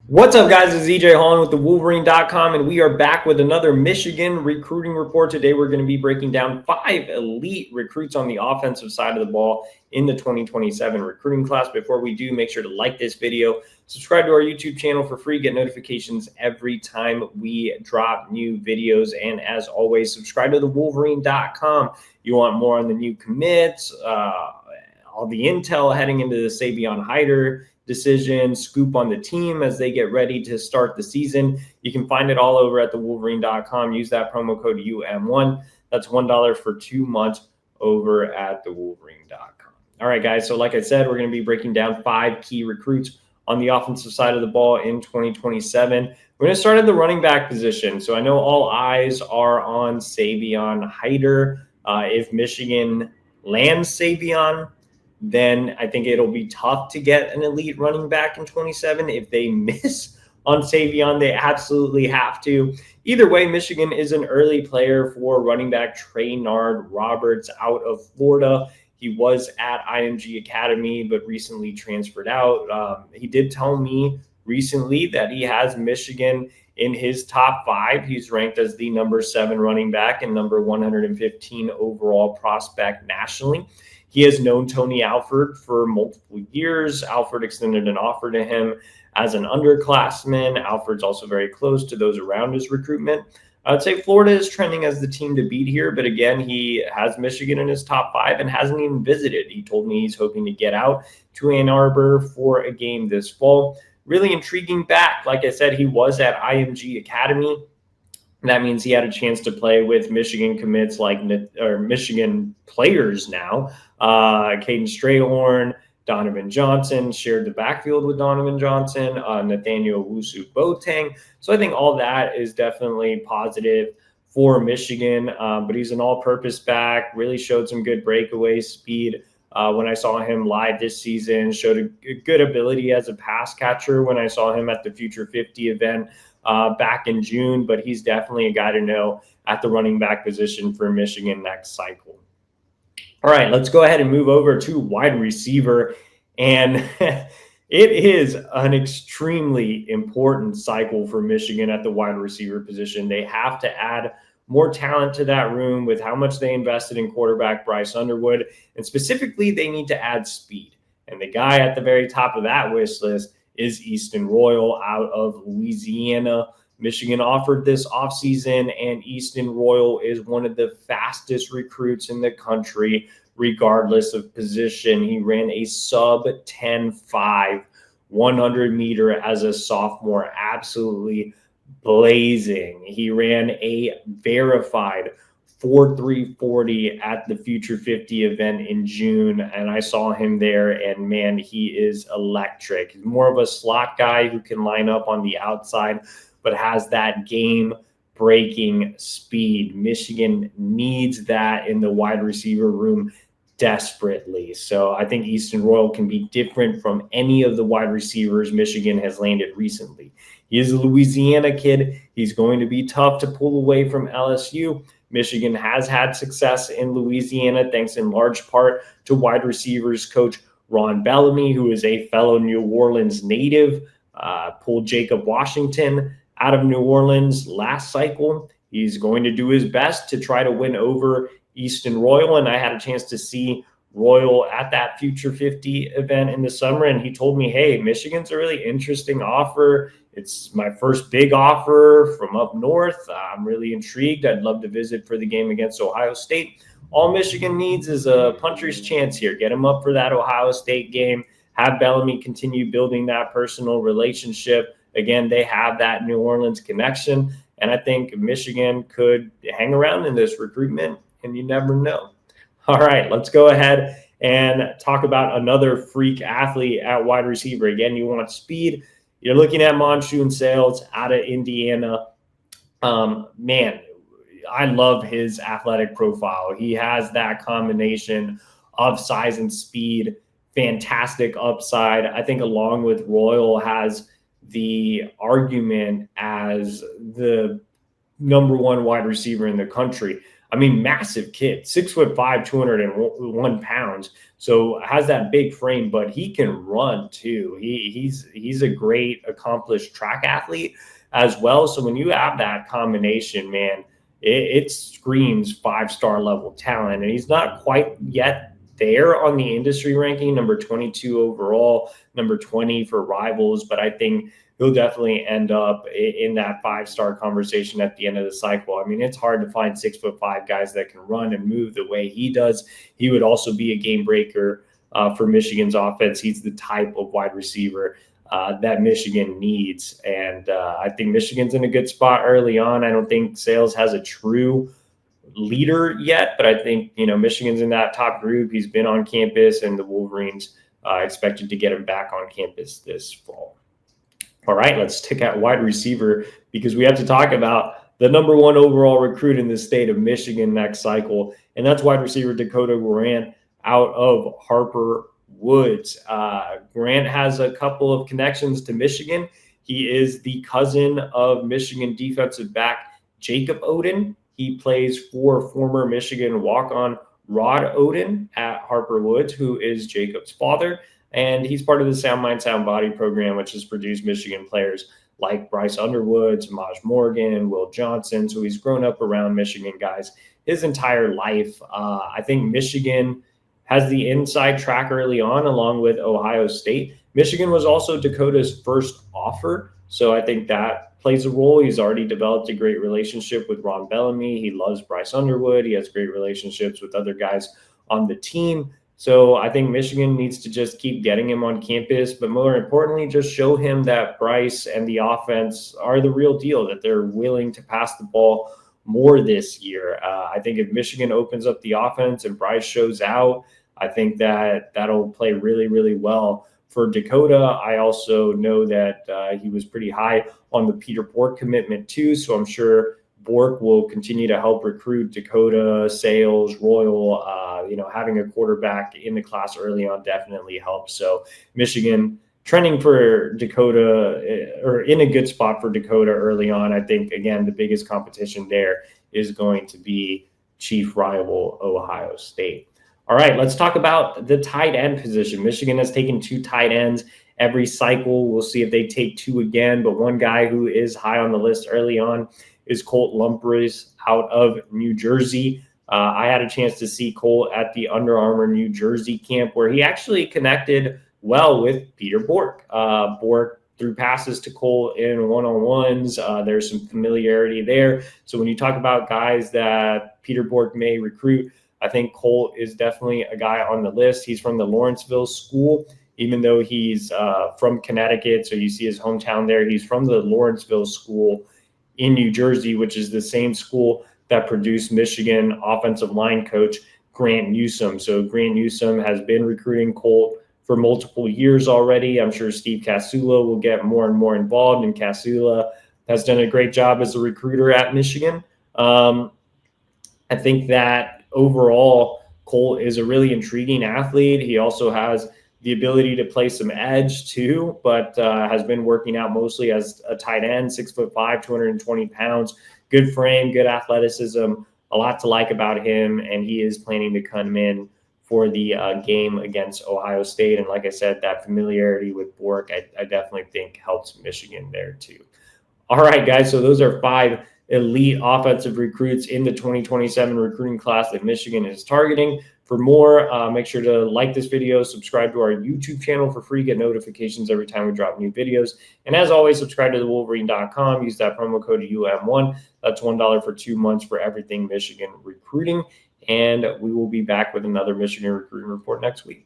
What's up, guys? It's EJ Holland with the Wolverine.com, and we are back with another Michigan recruiting report. Today, we're going to be breaking down 5 elite recruits on the offensive side of the ball in the 2027 recruiting class. Before we do, make sure to like this video, subscribe to our YouTube channel for free, get notifications every time we drop new videos, and as always, subscribe to the Wolverine.com. You want more on the new commits, all the intel heading into the Savion Hyder decision, scoop on the team as they get ready to start the season. You can find it all over at the Wolverine.com. Use that promo code UM1. That's $1 for 2 months over at the Wolverine.com. All right, guys. So like I said, we're going to be breaking down 5 key recruits on the offensive side of the ball in 2027. We're going to start at the running back position. So I know all eyes are on Savion Hyder. If Michigan lands Savion, then I think it'll be tough to get an elite running back in 27. If they miss on Savion, they absolutely have to. Either way, Michigan is an early player for running back Trayard Roberts out of Florida. He was at IMG Academy, but recently transferred out. He did tell me recently that he has Michigan in his top 5. He's ranked as the number 7 running back and number 115 overall prospect nationally. He has known Tony Alford for multiple years. Alford extended an offer to him as an underclassman. Alford's also very close to those around his recruitment. I would say Florida is trending as the team to beat here, but again, he has Michigan in his top 5 and hasn't even visited. He told me he's hoping to get out to Ann Arbor for a game this fall. Really intriguing back. Like I said, he was at IMG Academy. That means he had a chance to play with Michigan commits Michigan players now. Caden Strayhorn, Donovan Johnson, shared the backfield with Donovan Johnson, Nathaniel Wusu-Boateng. So I think all that is definitely positive for Michigan. But he's an all-purpose back, really showed some good breakaway speed. When I saw him live this season, showed a good ability as a pass catcher when I saw him at the Future 50 event back in June, but he's definitely a guy to know at the running back position for Michigan next cycle. All right, let's go ahead and move over to wide receiver. And it is an extremely important cycle for Michigan at the wide receiver position. They have to add more talent to that room with how much they invested in quarterback Bryce Underwood. And specifically, they need to add speed. And the guy at the very top of that wish list is Eastston Royal out of Louisiana. Michigan offered this offseason, and Eastston Royal is one of the fastest recruits in the country, regardless of position. He ran a sub 10.5 100 meter as a sophomore, absolutely blazing. He ran a verified 4.340 at the Future 50 event in June, and I saw him there, and man, he is electric. He's more of a slot guy who can line up on the outside, but has that game-breaking speed. Michigan needs that in the wide receiver room desperately. So I think Eastston Royal can be different from any of the wide receivers Michigan has landed recently. He is a Louisiana kid. He's going to be tough to pull away from LSU. Michigan has had success in Louisiana, thanks in large part to wide receivers coach Ron Bellamy, who is a fellow New Orleans native, pulled Jacob Washington out of New Orleans last cycle. He's going to do his best to try to win over Eastston Royal, and I had a chance to see Royal at that Future 50 event in the summer, and he told me, hey, Michigan's a really interesting offer. It's my first big offer from up north. I'm really intrigued. I'd love to visit for the game against Ohio State. All Michigan needs is a puncher's chance here. Get him up for that Ohio State game. Have Bellamy continue building that personal relationship. Again, they have that New Orleans connection, and I think Michigan could hang around in this recruitment, and you never know. All right, let's go ahead and talk about another freak athlete at wide receiver. Again, you want speed. You're looking at Monsoon Sales out of Indiana. Man, I love his athletic profile. He has that combination of size and speed, fantastic upside. I think along with Royal has the argument as the number 1 wide receiver in the country. I mean, massive kid, 6'5", 201 pounds. So has that big frame, but he can run too. He's a great accomplished track athlete as well. So when you have that combination, man, it screams 5-star level talent. And he's not quite yet there on the industry ranking, number 22 overall, number 20 for rivals. But I think he'll definitely end up in that 5-star conversation at the end of the cycle. I mean, it's hard to find 6'5" guys that can run and move the way he does. He would also be a game breaker for Michigan's offense. He's the type of wide receiver that Michigan needs. And I think Michigan's in a good spot early on. I don't think Sales has a true leader yet, but I think, Michigan's in that top group. He's been on campus, and the Wolverines expected to get him back on campus this fall. All right, let's tick out wide receiver, because we have to talk about the number 1 overall recruit in the state of Michigan next cycle, and that's wide receiver Dakota Durant out of Harper Woods. Grant has a couple of connections to Michigan. He is the cousin of Michigan defensive back Jacob Oden. He plays for former Michigan walk-on Rod Oden at Harper Woods, who is Jacob's father. And he's part of the Sound Mind, Sound Body program, which has produced Michigan players like Bryce Underwood, Samaj Morgan, Will Johnson. So he's grown up around Michigan guys his entire life. I think Michigan has the inside track early on, along with Ohio State. Michigan was also Dakota's first offer, so I think that plays a role. He's already developed a great relationship with Ron Bellamy. He loves Bryce Underwood. He has great relationships with other guys on the team. So I think Michigan needs to just keep getting him on campus, but more importantly, just show him that Bryce and the offense are the real deal, that they're willing to pass the ball more this year. I think if Michigan opens up the offense and Bryce shows out, I think that that'll play really, really well for Dakota. I also know that he was pretty high on the Peter Bork commitment too, so I'm sure Bork will continue to help recruit Dakota, Sales, Royal. Having a quarterback in the class early on definitely helps. So Michigan trending for Dakota, or in a good spot for Dakota early on. I think, again, the biggest competition there is going to be chief rival Ohio State. All right, let's talk about the tight end position. Michigan has taken 2 tight ends every cycle. We'll see if they take 2 again, but one guy who is high on the list early on is Colt Lumpers out of New Jersey. I had a chance to see Colt at the Under Armour New Jersey camp, where he actually connected well with Peter Bork. Bork threw passes to Colt in one-on-ones. There's some familiarity there. So when you talk about guys that Peter Bork may recruit, I think Colt is definitely a guy on the list. He's from the Lawrenceville school, even though he's from Connecticut. So you see his hometown there. He's from the Lawrenceville school in New Jersey, which is the same school that produced Michigan offensive line coach Grant Newsome. So Grant Newsome has been recruiting Colt for multiple years already. I'm sure Steve Casula will get more and more involved, and Casula has done a great job as a recruiter at Michigan. I think that overall, Colt is a really intriguing athlete. He also has the ability to play some edge too, but has been working out mostly as a tight end, 6'5", 220 pounds, good frame, good athleticism, a lot to like about him. And he is planning to come in for the game against Ohio State. And like I said, that familiarity with Bork, I definitely think helps Michigan there too. All right, guys. So those are 5 elite offensive recruits in the 2027 recruiting class that Michigan is targeting. For more, make sure to like this video, subscribe to our YouTube channel for free, get notifications every time we drop new videos. And as always, subscribe to the Wolverine.com. Use that promo code UM1. That's $1 for 2 months for everything Michigan recruiting. And we will be back with another Michigan recruiting report next week.